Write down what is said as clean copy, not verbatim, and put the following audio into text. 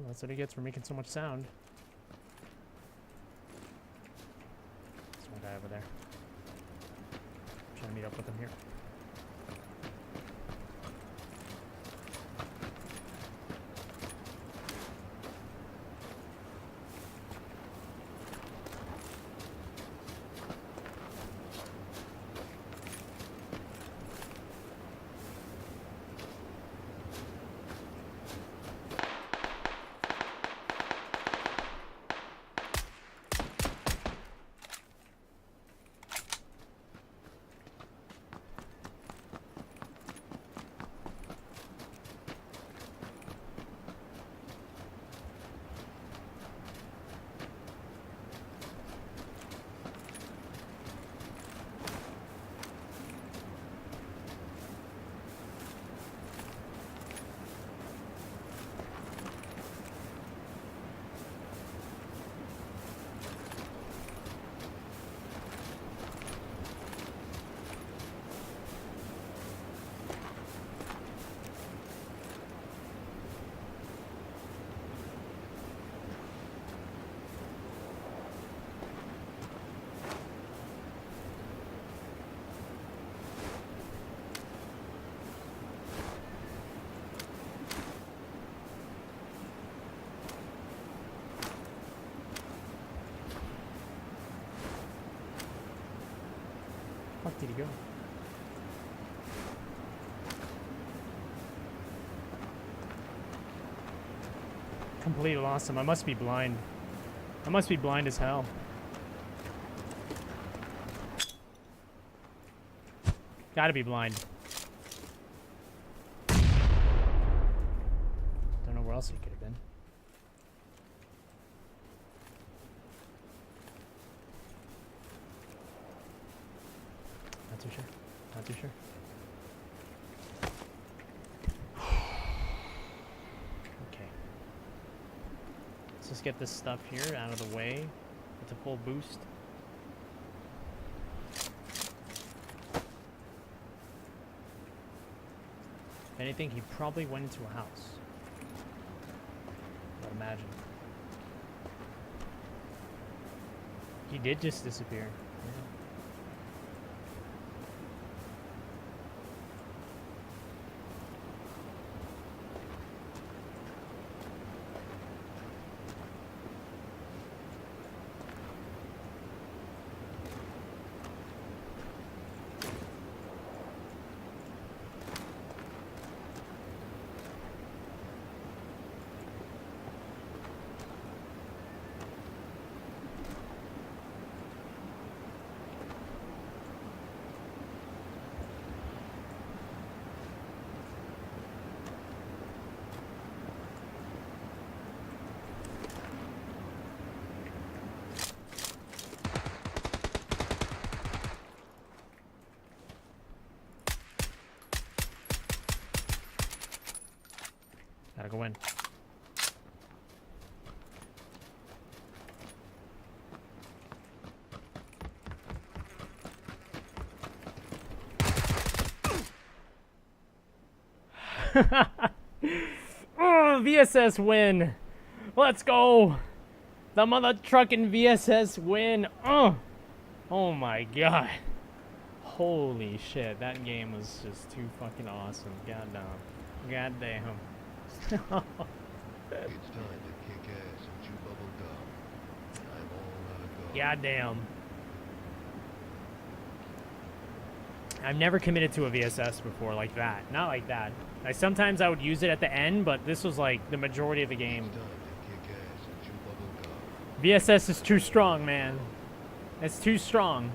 That's what he gets for making so much sound. There's one guy over there. I'm trying to meet up with him here. Fuck did he go? Completely lost him. I must be blind. I must be blind as hell. Gotta be blind. Don't know where else he could have been. Not too sure. Not too sure. Okay. Let's just get this stuff here out of the way with the full boost. If anything, he probably went into a house. I'd imagine. He did just disappear. Yeah. Gotta go in. Oh, VSS win. Let's go. The mother trucking VSS win. Oh my god. Holy shit. That game was just too fucking awesome. Goddamn. Goddamn. It's time to kick ass and chew bubble gum. I'm all out of gum. Goddamn. I've never committed to a VSS before like that. Not like that. Sometimes I would use it at the end, but this was like the majority of the game. It's time to kick ass and chew bubble gum. VSS is too strong, man. It's too strong.